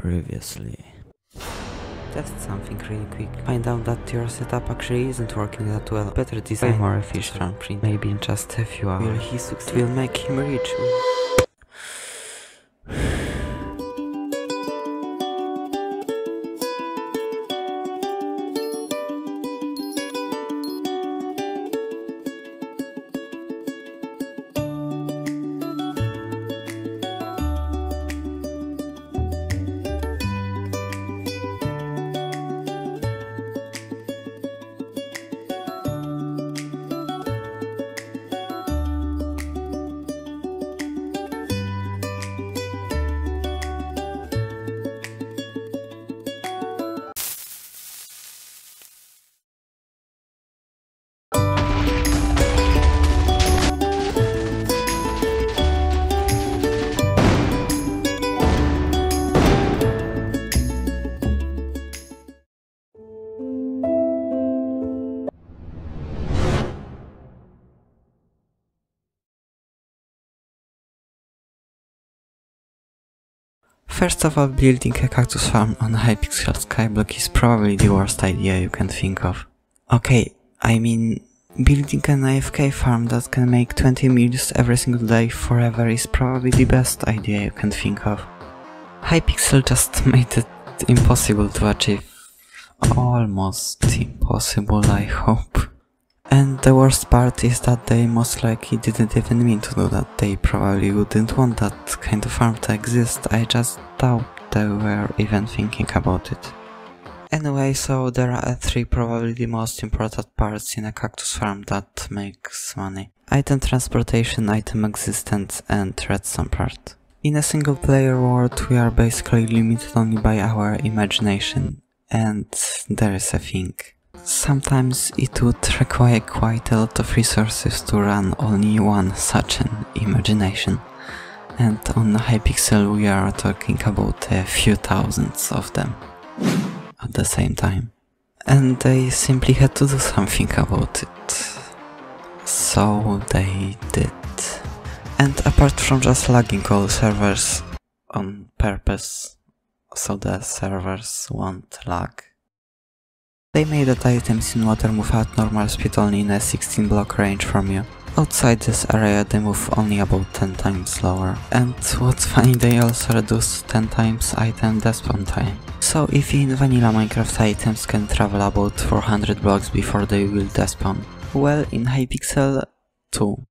Previously. Test something really quick. Find out that your setup actually isn't working that well. Better design, way more efficient print. Maybe in just a few hours. Will he succeed? Will make him rich. First of all, building a cactus farm on Hypixel Skyblock is probably the worst idea you can think of. Okay, I mean, building an AFK farm that can make 20 meals every single day forever is probably the best idea you can think of. Hypixel just made it impossible to achieve. Almost impossible, I hope. And the worst part is that they most likely didn't even mean to do that. They probably wouldn't want that kind of farm to exist. I just doubt they were even thinking about it. Anyway, so there are three probably the most important parts in a cactus farm that makes money. Item transportation, item existence, and redstone part. In a single player world we are basically limited only by our imagination. And there is a thing. Sometimes it would require quite a lot of resources to run only one such an imagination. And on Hypixel we are talking about a few thousands of them at the same time. And they simply had to do something about it. So they did. And apart from just lagging all servers on purpose, so the servers won't lag, they made that items in water move at normal speed only in a 16 block range from you. Outside this area they move only about 10 times slower. And what's funny, they also reduce 10 times item despawn time. So if in vanilla Minecraft items can travel about 400 blocks before they will despawn, well, in Hypixel 2.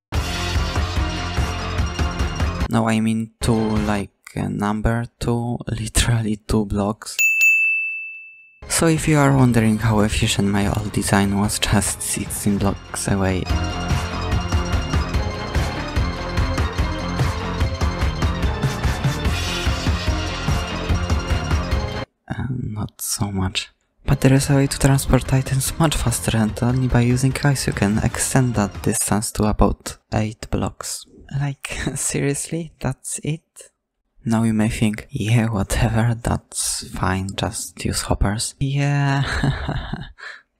No, I mean 2 like number 2, literally 2 blocks. So if you are wondering how efficient my old design was just 16 blocks away, not so much. But there is a way to transport items much faster, and only by using ice you can extend that distance to about 8 blocks. Like, seriously? That's it? Now you may think, yeah, whatever, that's fine, just use hoppers. Yeah,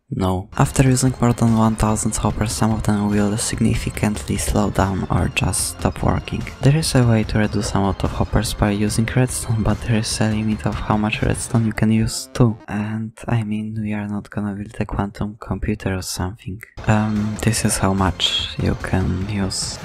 no. After using more than 1000 hoppers, some of them will significantly slow down or just stop working. There is a way to reduce the amount of hoppers by using redstone, but there is a limit of how much redstone you can use too. And I mean, we are not gonna build a quantum computer or something. This is how much you can use.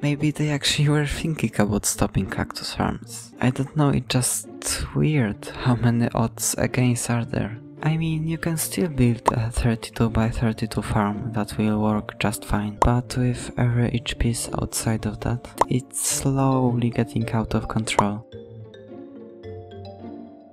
Maybe they actually were thinking about stopping cactus farms. I don't know, it's just weird how many odds against are there. I mean, you can still build a 32 by 32 farm that will work just fine, but with each piece outside of that, it's slowly getting out of control.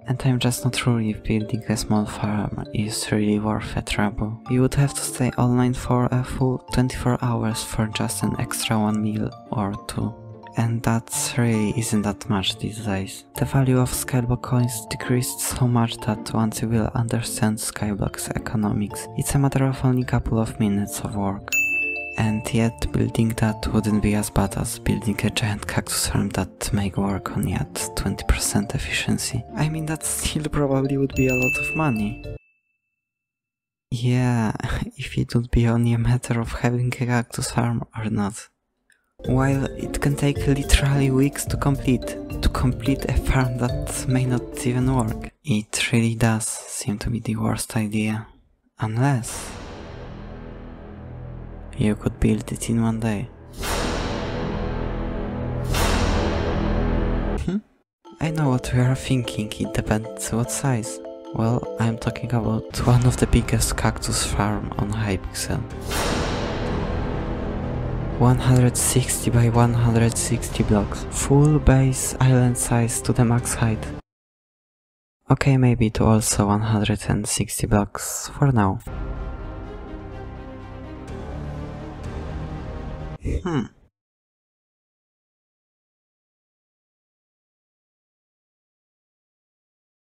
And I'm just not sure if building a small farm is really worth the trouble. You would have to stay online for a full 24 hours for just an extra 1 meal or 2. And that really isn't that much these days. The value of Skyblock coins decreased so much that once you will understand Skyblock's economics, it's a matter of only a couple of minutes of work. And yet building that wouldn't be as bad as building a giant cactus farm that make work only at 20% efficiency. I mean, that still probably would be a lot of money. Yeah, if it would be only a matter of having a cactus farm or not. While it can take literally weeks to complete a farm that may not even work, it really does seem to be the worst idea. Unless you could build it in one day. I know what you are thinking, it depends what size. Well, I'm talking about one of the biggest cactus farm on Hypixel. 160 by 160 blocks, full base island size to the max height. Okay, maybe to also 160 blocks for now.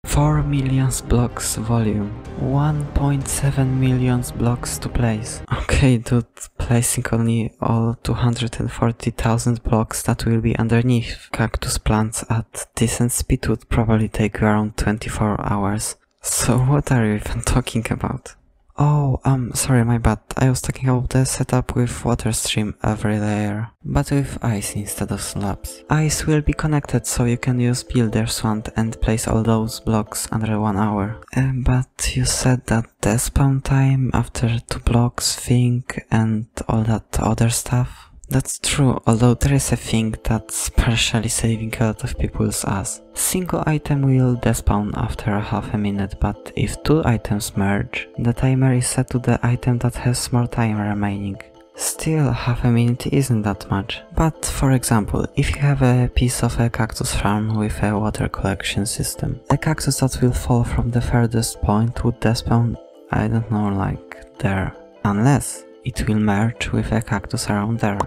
4 million blocks volume, 1.7 million blocks to place. Okay dude, placing only all 240,000 blocks that will be underneath cactus plants at decent speed would probably take around 24 hours. So what are you even talking about? Oh, sorry, my bad. I was talking about the setup with water stream every layer, but with ice instead of slabs. Ice will be connected so you can use Builder's Wand and place all those blocks under 1 hour. But you said that the spawn time after 2 blocks thing and all that other stuff? That's true, although there is a thing that's partially saving a lot of people's ass. Single item will despawn after half a minute, but if 2 items merge, the timer is set to the item that has more time remaining. Still, half a minute isn't that much. But for example, if you have a piece of a cactus farm with a water collection system, a cactus that will fall from the furthest point would despawn, I don't know, like there. Unless it will merge with a cactus around there.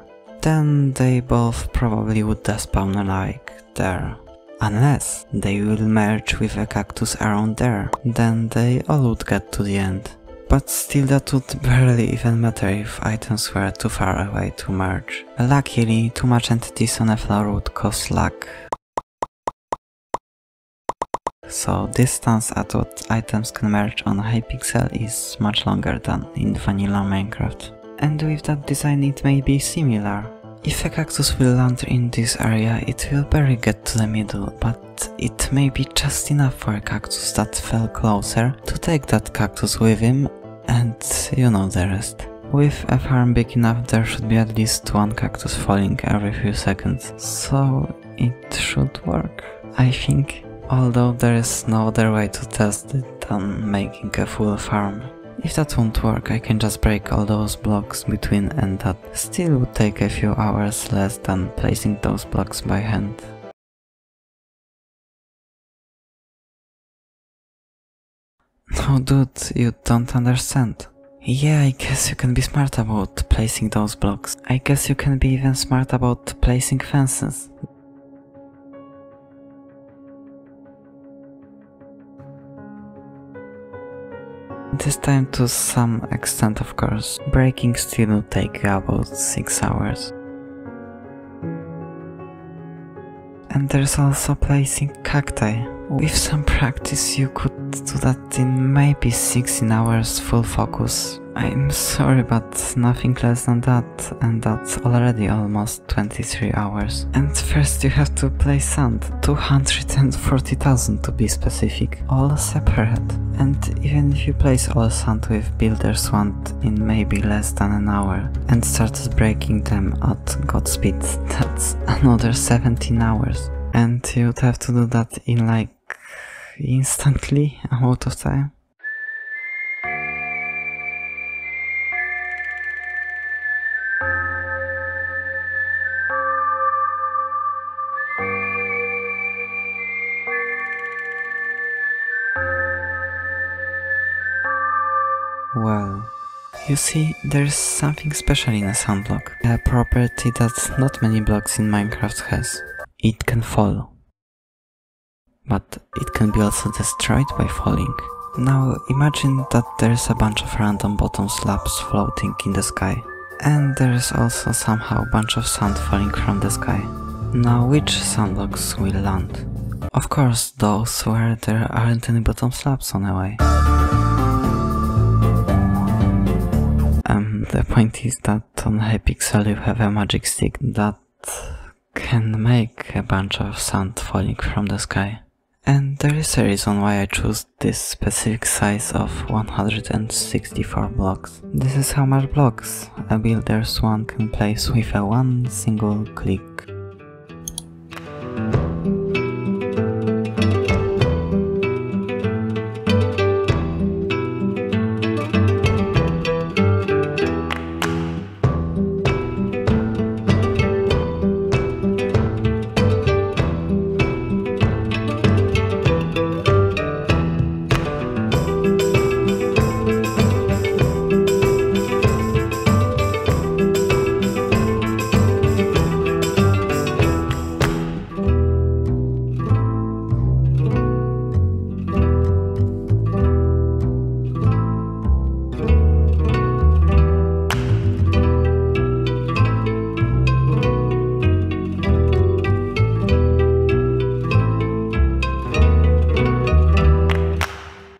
Then they both probably would despawn like there. Unless they will merge with a cactus around there, then they all would get to the end. But still that would barely even matter if items were too far away to merge. Luckily, too much entities on a floor would cause lag. So distance at what items can merge on Hypixel is much longer than in vanilla Minecraft. And with that design it may be similar. If a cactus will land in this area, it will barely get to the middle, but it may be just enough for a cactus that fell closer to take that cactus with him, and you know the rest. With a farm big enough, there should be at least 1 cactus falling every few seconds, so it should work, I think. Although there is no other way to test it than making a full farm. If that won't work, I can just break all those blocks between, and that still would take a few hours less than placing those blocks by hand. No dude, you don't understand. Yeah, I guess you can be smart about placing those blocks. I guess you can be even smart about placing fences. This time to some extent, of course. Breaking still would take about 6 hours. And there's also placing cacti. With some practice you could do that in maybe 16 hours full focus. I'm sorry, but nothing less than that, and that's already almost 23 hours. And first you have to place sand, 240,000 to be specific, all separate. And even if you place all sand with Builder's Wand in maybe less than an hour and started breaking them at god speed, that's another 17 hours. And you'd have to do that in like instantly amount of time. Well, you see, there's something special in a sand block, a property that not many blocks in Minecraft has. It can fall. But it can be also destroyed by falling. Now imagine that there's a bunch of random bottom slabs floating in the sky. And there's also somehow a bunch of sand falling from the sky. Now which sand blocks will land? Of course those where there aren't any bottom slabs on the way. the point is that on Hypixel you have a magic stick that can make a bunch of sand falling from the sky. And there is a reason why I chose this specific size of 164 blocks. This is how much blocks a builder's one can place with a one single click.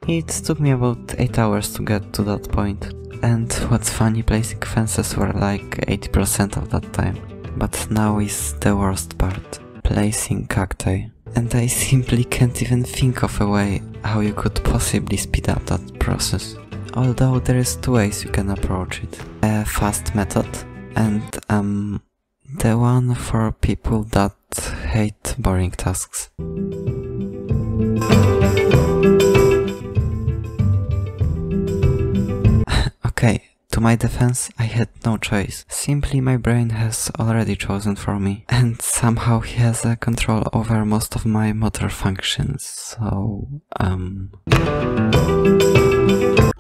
It took me about 8 hours to get to that point, and what's funny, placing fences were like 80% of that time. But now is the worst part, placing cacti. And I simply can't even think of a way how you could possibly speed up that process. Although there is two ways you can approach it. A fast method, and the one for people that hate boring tasks. Okay, to my defense, I had no choice. Simply my brain has already chosen for me, and somehow he has a control over most of my motor functions, so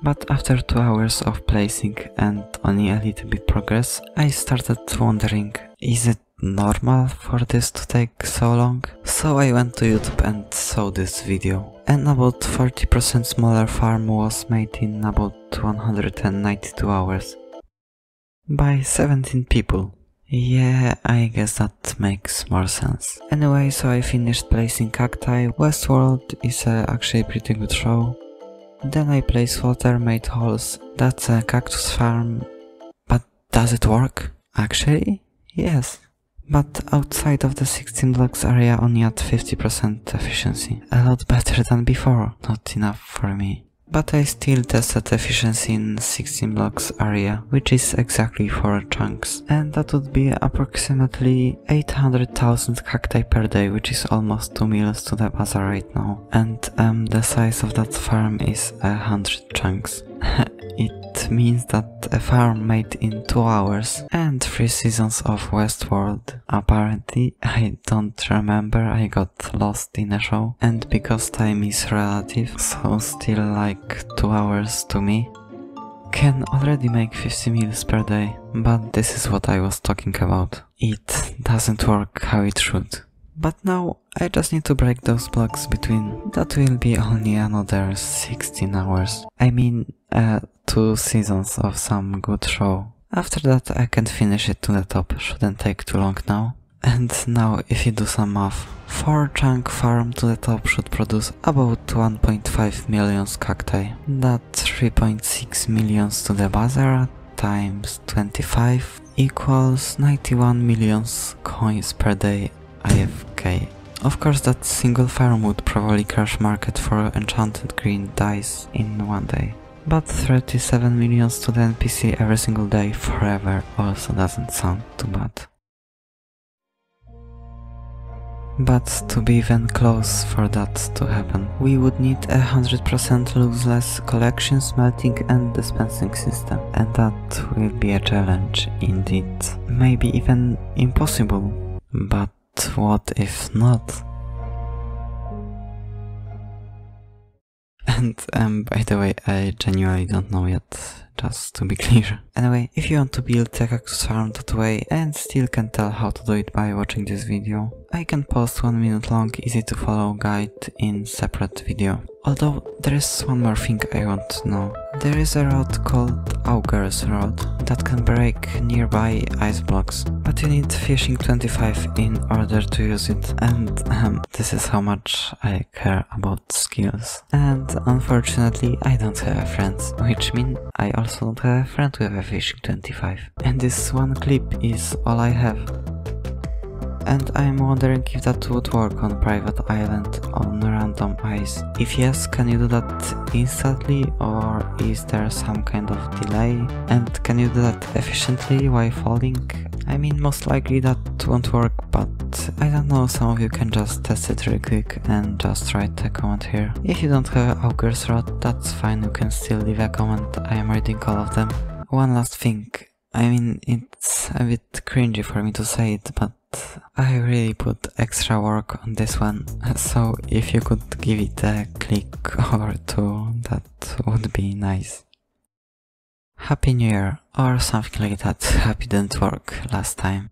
But after 2 hours of placing and only a little bit progress, I started wondering, is it normal for this to take so long? So I went to YouTube and saw this video. And about 40% smaller farm was made in about 192 hours. By 17 people. Yeah, I guess that makes more sense. Anyway, so I finished placing cacti. Westworld is actually a pretty good show. Then I placed water-made holes. That's a cactus farm. But does it work? Actually, yes. But outside of the 16 blocks area only at 50% efficiency. A lot better than before, not enough for me. But I still tested efficiency in 16 blocks area, which is exactly 4 chunks. And that would be approximately 800,000 cacti per day, which is almost 2 meals to the bazaar right now. And the size of that farm is 100 chunks. It means that a farm made in 2 hours and 3 seasons of Westworld. Apparently, I don't remember, I got lost in a show. And because time is relative, so still like 2 hours to me, can already make 50 meals per day. But this is what I was talking about. It doesn't work how it should. But now I just need to break those blocks between. That will be only another 16 hours. I mean, 2 seasons of some good show. After that I can finish it to the top, shouldn't take too long now. And now if you do some math, 4 chunk farm to the top should produce about 1.5 million cacti. That 3.6 million to the bazaar times 25 equals 91 million coins per day AFK. Of course that single farm would probably crash market for enchanted green dice in one day. But 37 million to the NPC every single day forever also doesn't sound too bad. But to be even close for that to happen, we would need 100% looseless collection, smelting and dispensing system. And that will be a challenge indeed. Maybe even impossible. But what if not? And by the way, I genuinely don't know yet, just to be clear. Anyway, if you want to build a cactus farm that way and still can tell how to do it by watching this video, I can post 1 minute long easy to follow guide in separate video. Although there is one more thing I want to know. There is a rod called Augur's Rod that can break nearby ice blocks, but you need fishing 25 in order to use it, and this is how much I care about skills. And unfortunately I don't have friends, which means I also don't have a friend with a fishing 25. And this one clip is all I have. And I'm wondering if that would work on private island on random ice. If yes, can you do that instantly, or is there some kind of delay? And can you do that efficiently while falling? I mean, most likely that won't work, but I don't know, some of you can just test it really quick and just write a comment here. If you don't have Augur's Rod, that's fine, you can still leave a comment, I am reading all of them. One last thing, I mean, it's a bit cringy for me to say it, but I really put extra work on this one, so if you could give it a click or two, that would be nice. Happy New Year, or something like that. Happy didn't work last time.